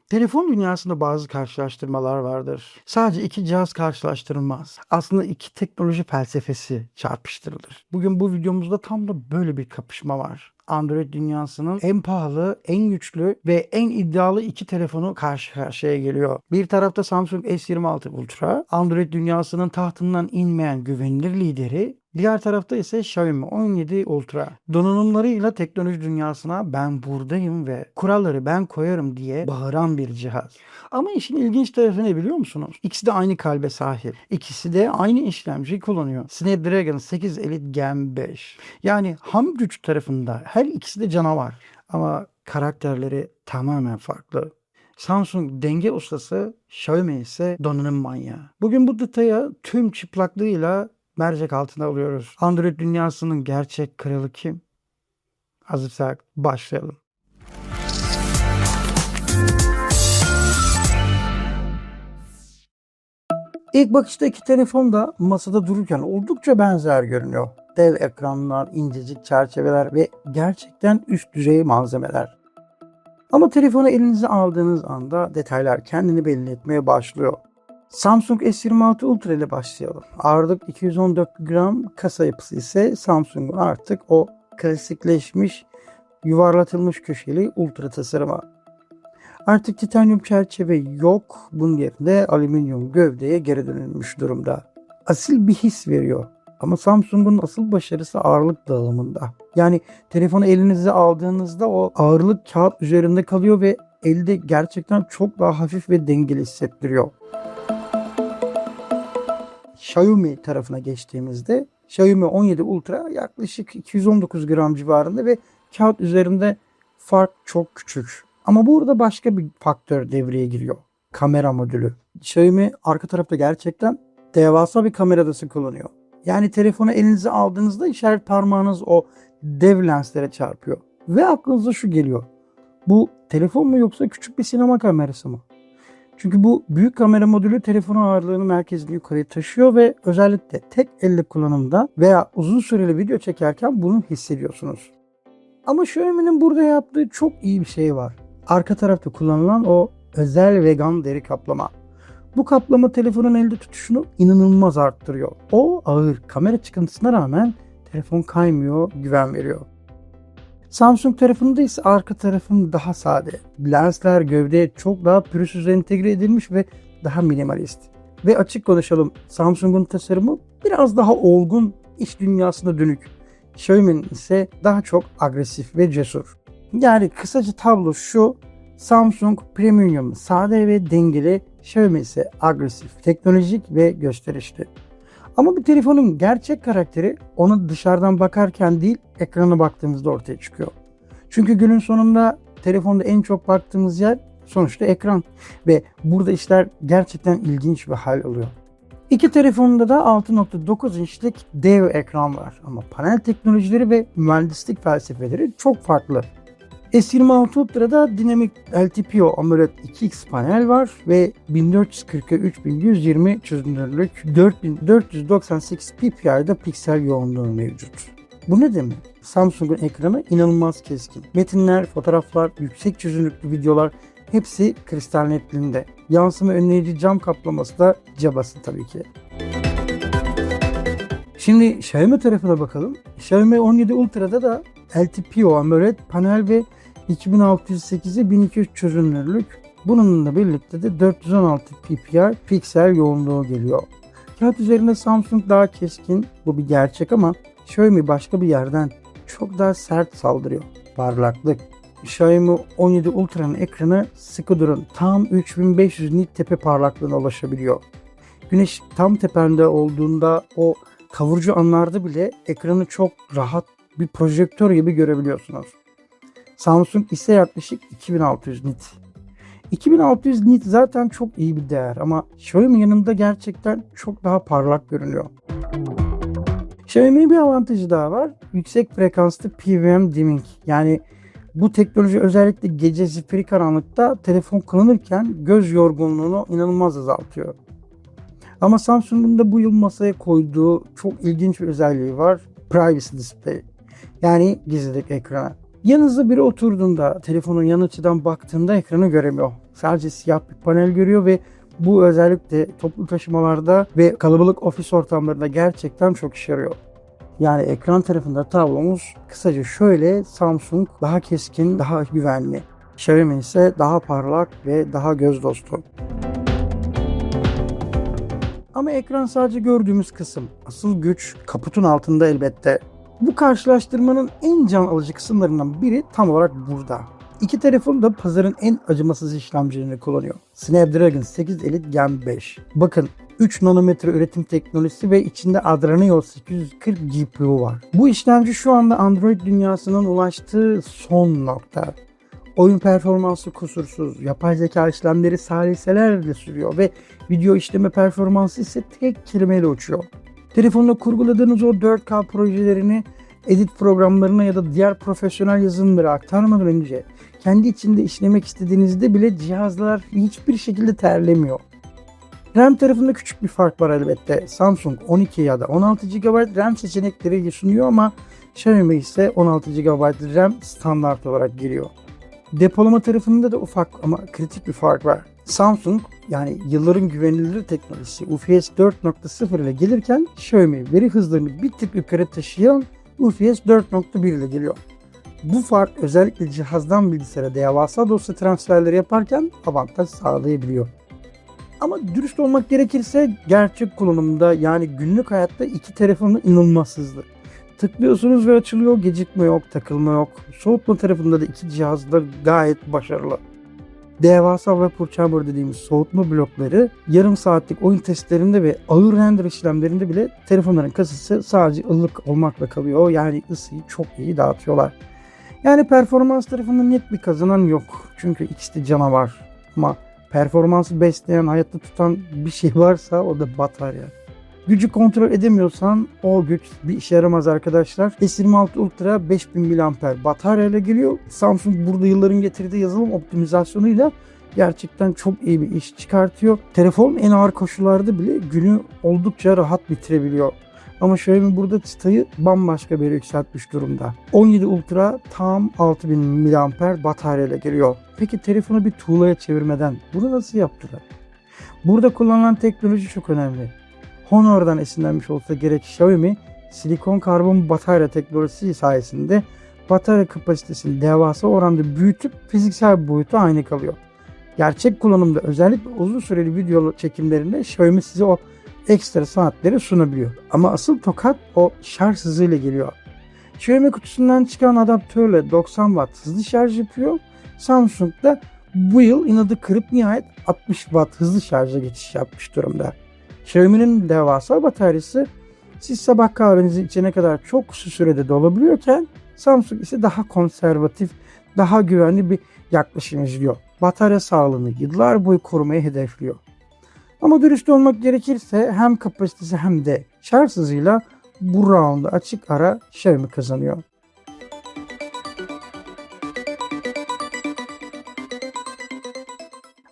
Telefon dünyasında bazı karşılaştırmalar vardır. Sadece iki cihaz karşılaştırılmaz. Aslında iki teknoloji felsefesi çarpıştırılır. Bugün bu videomuzda tam da böyle bir kapışma var. Android dünyasının en pahalı, en güçlü ve en iddialı iki telefonu karşı karşıya geliyor. Bir tarafta Samsung S26 Ultra, Android dünyasının tahtından inmeyen güvenilir lideri. Diğer tarafta ise Xiaomi 17 Ultra. Donanımlarıyla teknoloji dünyasına ben buradayım ve kuralları ben koyarım diye bağıran bir cihaz. Ama işin ilginç tarafı ne biliyor musunuz? İkisi de aynı kalbe sahip. İkisi de aynı işlemciyi kullanıyor. Snapdragon 8 Elite Gen 5. Yani ham güç tarafında her ikisi de canavar. Ama karakterleri tamamen farklı. Samsung denge ustası, Xiaomi ise donanım manyağı. Bugün bu detaya tüm çıplaklığıyla mercek altına alıyoruz. Android dünyasının gerçek kralı kim? Hazırsak başlayalım. İlk bakışta iki telefon da masada dururken oldukça benzer görünüyor. Dev ekranlar, incecik çerçeveler ve gerçekten üst düzey malzemeler. Ama telefonu elinize aldığınız anda detaylar kendini belli etmeye başlıyor. Samsung S26 Ultra ile başlayalım. Ağırlık 214 gram, kasa yapısı ise Samsung'un artık o klasikleşmiş, yuvarlatılmış köşeli Ultra tasarımı. Artık titanyum çerçeve yok, bunun yerine alüminyum gövdeye geri dönülmüş durumda. Asil bir his veriyor. Ama Samsung'un asıl başarısı ağırlık dağılımında. Yani telefonu elinize aldığınızda o ağırlık kağıt üzerinde kalıyor ve elde gerçekten çok daha hafif ve dengeli hissettiriyor. Xiaomi tarafına geçtiğimizde Xiaomi 17 Ultra yaklaşık 219 gram civarında ve kağıt üzerinde fark çok küçük. Ama burada başka bir faktör devreye giriyor. Kamera modülü. Xiaomi arka tarafta gerçekten devasa bir kameradası kullanıyor. Yani telefonu elinize aldığınızda işaret parmağınız o dev lenslere çarpıyor. Ve aklınıza şu geliyor. Bu telefon mu yoksa küçük bir sinema kamerası mı? Çünkü bu büyük kamera modülü telefonun ağırlığını merkezine yukarıya taşıyor ve özellikle tek elle kullanımda veya uzun süreli video çekerken bunu hissediyorsunuz. Ama Xiaomi'nin burada yaptığı çok iyi bir şey var. Arka tarafta kullanılan o özel vegan deri kaplama. Bu kaplama telefonun elde tutuşunu inanılmaz arttırıyor. O ağır kamera çıkıntısına rağmen telefon kaymıyor, güven veriyor. Samsung tarafında ise arka tarafın daha sade. Lensler gövdeye çok daha pürüzsüz entegre edilmiş ve daha minimalist. Ve açık konuşalım, Samsung'un tasarımı biraz daha olgun, iç dünyasına dönük. Xiaomi'nin ise daha çok agresif ve cesur. Yani kısaca tablo şu: Samsung premium, sade ve dengeli, Xiaomi ise agresif, teknolojik ve gösterişli. Ama bir telefonun gerçek karakteri ona dışarıdan bakarken değil, ekrana baktığımızda ortaya çıkıyor. Çünkü günün sonunda telefonda en çok baktığımız yer sonuçta ekran. Ve burada işler gerçekten ilginç bir hal alıyor. İki telefonda da 6.9 inçlik dev ekran var. Ama panel teknolojileri ve mühendislik felsefeleri çok farklı. S26 Ultra'da dinamik LTPO AMOLED 2X panel var ve 1440'a 3120 çözünürlük, 4498 ppi'da piksel yoğunluğu mevcut. Bu ne demek? Samsung'un ekranı inanılmaz keskin. Metinler, fotoğraflar, yüksek çözünürlüklü videolar hepsi kristal netliğinde. Yansıma önleyici cam kaplaması da cabası tabii ki. Şimdi Xiaomi tarafına bakalım. Xiaomi 17 Ultra'da da LTPO AMOLED panel ve 2608'e 1200 çözünürlük. Bununla birlikte de 416 ppi piksel yoğunluğu geliyor. Kağıt üzerinde Samsung daha keskin, bu bir gerçek, ama Xiaomi başka bir yerden çok daha sert saldırıyor. Parlaklık. Xiaomi 17 Ultra'nın ekranı, sıkı durun, tam 3500 nit tepe parlaklığına ulaşabiliyor. Güneş tam tepende olduğunda o kavurucu anlarda bile ekranı çok rahat bir projektör gibi görebiliyorsunuz. Samsung ise yaklaşık 2600 nit. 2600 nit zaten çok iyi bir değer ama Xiaomi yanında gerçekten çok daha parlak görünüyor. Xiaomi'nin bir avantajı daha var. Yüksek frekanslı PWM dimming. Yani bu teknoloji özellikle gece zifiri karanlıkta telefon kullanırken göz yorgunluğunu inanılmaz azaltıyor. Ama Samsung'un da bu yıl masaya koyduğu çok ilginç bir özelliği var. Privacy Display. Yani gizlilik ekranı. Yanınızda biri oturduğunda telefonun yan açıdan baktığında ekranı göremiyor. Sadece siyah bir panel görüyor ve bu özellikle toplu taşımalarda ve kalabalık ofis ortamlarında gerçekten çok işe yarıyor. Yani ekran tarafında tablomuz kısaca şöyle: Samsung daha keskin, daha güvenli. Xiaomi ise daha parlak ve daha göz dostu. Ama ekran sadece gördüğümüz kısım. Asıl güç kaputun altında elbette. Bu karşılaştırmanın en can alıcı kısımlarından biri tam olarak burada. İki telefon da pazarın en acımasız işlemcilerini kullanıyor. Snapdragon 8 Elite Gen 5. Bakın, 3 nanometre üretim teknolojisi ve içinde Adreno 840 GPU var. Bu işlemci şu anda Android dünyasının ulaştığı son nokta. Oyun performansı kusursuz, yapay zeka işlemleri saliselerle sürüyor ve video işleme performansı ise tek kelimeyle uçuyor. Telefonda kurguladığınız o 4K projelerini edit programlarına ya da diğer profesyonel yazılımlara aktarmadan önce kendi içinde işlemek istediğinizde bile cihazlar hiçbir şekilde terlemiyor. RAM tarafında küçük bir fark var elbette. Samsung 12 ya da 16 GB RAM seçenekleri sunuyor ama Xiaomi ise 16 GB RAM standart olarak geliyor. Depolama tarafında da ufak ama kritik bir fark var. Samsung, yani yılların güvenilir teknolojisi UFS 4.0 ile gelirken Xiaomi veri hızlarını bir tık yukarı taşıyan UFS 4.1 ile geliyor. Bu fark özellikle cihazdan bilgisayara devasa dosya transferleri yaparken avantaj sağlayabiliyor. Ama dürüst olmak gerekirse gerçek kullanımda, yani günlük hayatta iki telefonun inanılmaz hızlı. Tıklıyorsunuz ve açılıyor, gecikme yok, takılma yok. Soğutma tarafında da iki cihaz da gayet başarılı. Devasa Vapor Chamber dediğimiz soğutma blokları yarım saatlik oyun testlerinde ve ağır render işlemlerinde bile telefonların kasası sadece ılık olmakla kalıyor. Yani ısıyı çok iyi dağıtıyorlar. Yani performans tarafında net bir kazanan yok. Çünkü ikisi de canavar. Ama performansı besleyen, hayatta tutan bir şey varsa o da batarya. Gücü kontrol edemiyorsan o güç bir işe yaramaz arkadaşlar. S26 Ultra 5000 mAh bataryayla geliyor. Samsung burada yılların getirdiği yazılım optimizasyonuyla gerçekten çok iyi bir iş çıkartıyor. Telefon en ağır koşullarda bile günü oldukça rahat bitirebiliyor. Ama Xiaomi burada çıtayı bambaşka bir yere yükseltmiş durumda. 17 Ultra tam 6000 mAh bataryayla geliyor. Peki telefonu bir tuğlaya çevirmeden bunu nasıl yaptılar? Burada kullanılan teknoloji çok önemli. Honor'dan esinlenmiş olsa gerek Xiaomi, silikon karbon batarya teknolojisi sayesinde batarya kapasitesini devasa oranda büyütüp fiziksel boyutu aynı kalıyor. Gerçek kullanımda özellikle uzun süreli video çekimlerinde Xiaomi size o ekstra saatleri sunabiliyor. Ama asıl tokat o şarj hızıyla geliyor. Xiaomi kutusundan çıkan adaptörle 90 Watt hızlı şarj yapıyor. Samsung da bu yıl inadı kırıp nihayet 60 Watt hızlı şarja geçiş yapmış durumda. Xiaomi'nin devasa bataryası siz sabah kahvenizi içene kadar çok kısa sürede dolabiliyorken Samsung ise daha konservatif, daha güvenli bir yaklaşım izliyor. Batarya sağlığını yıllar boyu korumayı hedefliyor. Ama dürüst olmak gerekirse hem kapasitesi hem de şarj hızıyla bu roundda açık ara Xiaomi kazanıyor.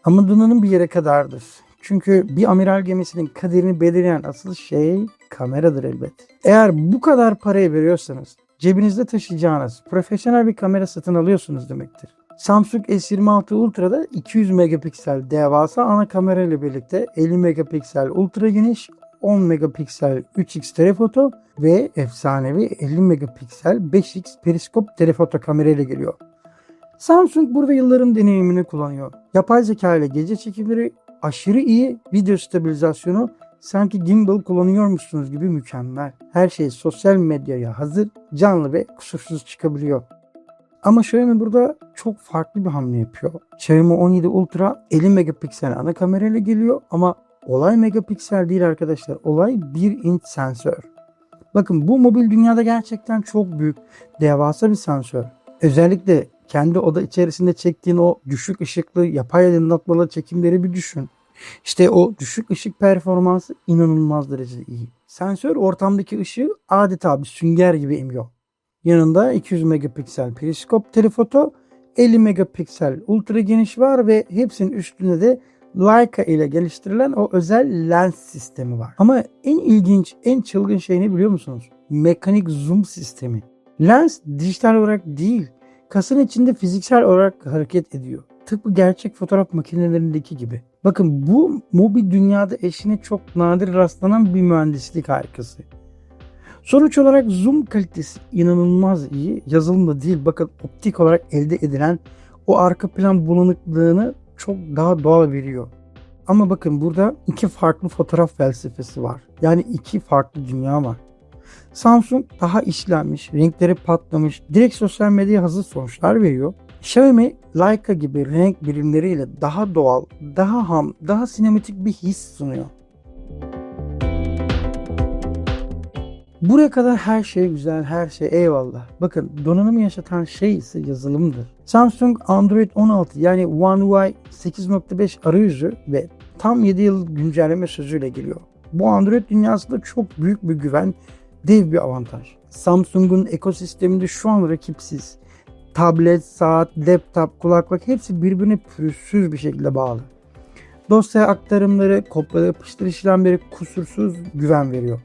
Ama donanım bir yere kadardır. Çünkü bir amiral gemisinin kaderini belirleyen asıl şey kameradır elbet. Eğer bu kadar parayı veriyorsanız cebinizde taşıyacağınız profesyonel bir kamera satın alıyorsunuz demektir. Samsung S26 Ultra'da 200 megapiksel devasa ana kamera ile birlikte 50 megapiksel ultra geniş, 10 megapiksel 3x telefoto ve efsanevi 50 megapiksel 5x periskop telefoto kamera ile geliyor. Samsung burada yılların deneyimini kullanıyor. Yapay zeka ile gece çekimleri, aşırı iyi video stabilizasyonu, sanki gimbal kullanıyormuşsunuz gibi mükemmel. Her şey sosyal medyaya hazır, canlı ve kusursuz çıkabiliyor. Ama Xiaomi burada çok farklı bir hamle yapıyor. Xiaomi 17 Ultra 50 megapiksel ana kamerayla geliyor ama olay megapiksel değil arkadaşlar. Olay 1 inç sensör. Bakın, bu mobil dünyada gerçekten çok büyük, devasa bir sensör. Özellikle kendi oda içerisinde çektiğin o düşük ışıklı yapay aydınlatmalı çekimleri bir düşün. İşte o düşük ışık performansı inanılmaz derecede iyi. Sensör ortamdaki ışığı adeta bir sünger gibi emiyor. Yanında 200 megapiksel periskop telefoto, 50 megapiksel ultra geniş var ve hepsinin üstünde de Leica ile geliştirilen o özel lens sistemi var. Ama en ilginç, en çılgın şey ne biliyor musunuz? Mekanik zoom sistemi. Lens dijital olarak değil, Kasın içinde fiziksel olarak hareket ediyor. Tıpkı gerçek fotoğraf makinelerindeki gibi. Bakın bu mobil dünyada eşine çok nadir rastlanan bir mühendislik harikası. Sonuç olarak zoom kalitesi inanılmaz iyi. Yazılımda değil, bakın optik olarak elde edilen o arka plan bulanıklığını çok daha doğal veriyor. Ama bakın burada iki farklı fotoğraf felsefesi var. Yani iki farklı dünya var. Samsung daha işlenmiş, renkleri patlamış, direkt sosyal medyaya hazır sonuçlar veriyor. Xiaomi, Leica gibi renk birimleriyle daha doğal, daha ham, daha sinematik bir his sunuyor. Buraya kadar her şey güzel, her şey eyvallah. Bakın donanımı yaşatan şey ise yazılımdır. Samsung Android 16 yani One UI 8.5 arayüzü ve tam 7 yıl güncelleme sözüyle geliyor. Bu Android dünyasında çok büyük bir güven, dev bir avantaj. Samsung'un ekosisteminde şu an rakipsiz. Tablet, saat, laptop, kulaklık hepsi birbirine pürüzsüz bir şekilde bağlı. Dosya aktarımları, kopya yapıştır işlemleri kusursuz güven veriyor.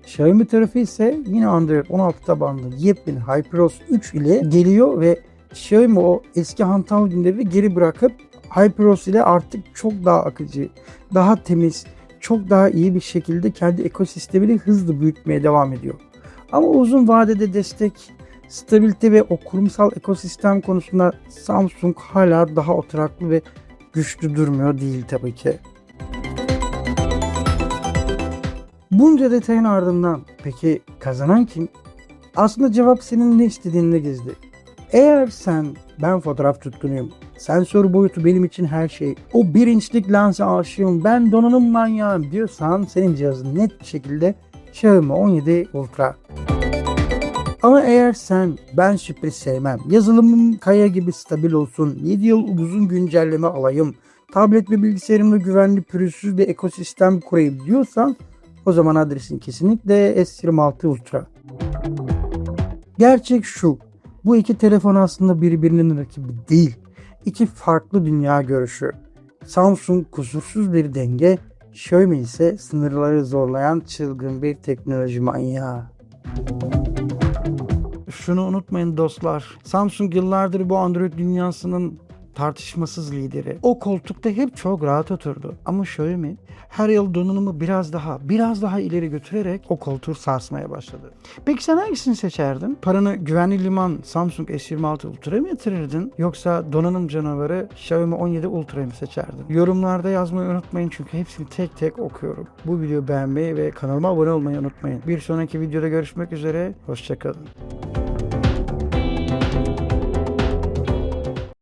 Xiaomi tarafı ise yine Android 16 tabanlı yepyeni HyperOS 3 ile geliyor ve Xiaomi o eski hantal günleri geri bırakıp HyperOS ile artık çok daha akıcı, daha temiz, çok daha iyi bir şekilde kendi ekosistemini hızlı büyütmeye devam ediyor. Ama uzun vadede destek, stabilite ve o kurumsal ekosistem konusunda Samsung hala daha oturaklı ve güçlü durmuyor değil tabii ki. Bunca detayın ardından peki kazanan kim? Aslında cevap senin ne istediğinde gizli. Eğer ben fotoğraf tutkunuyum, sensör boyutu benim için her şey, o 1 inçlik lense aşığım, ben donanım manyağım diyorsan senin cihazın net bir şekilde Xiaomi 17 Ultra. Ama eğer ben sürpriz sevmem, yazılımım kaya gibi stabil olsun, 7 yıl uzun güncelleme alayım, tablet ve bilgisayarımda güvenli pürüzsüz bir ekosistem kurayım diyorsan o zaman adresin kesinlikle S26 Ultra. Gerçek şu, bu iki telefon aslında birbirinin rakibi değil. İki farklı dünya görüşü. Samsung kusursuz bir denge, Xiaomi ise sınırları zorlayan çılgın bir teknoloji manyağı. Şunu unutmayın dostlar, Samsung yıllardır bu Android dünyasının tartışmasız lideri. O koltukta hep çok rahat oturdu. Ama Xiaomi her yıl donanımı biraz daha ileri götürerek o koltuğu sarsmaya başladı. Peki sen hangisini seçerdin? Paranı güvenli liman Samsung S26 Ultra'ya mı yatırırdın? Yoksa donanım canavarı Xiaomi 17 Ultra'yı mı seçerdin? Yorumlarda yazmayı unutmayın çünkü hepsini tek tek okuyorum. Bu videoyu beğenmeyi ve kanalıma abone olmayı unutmayın. Bir sonraki videoda görüşmek üzere. Hoşçakalın.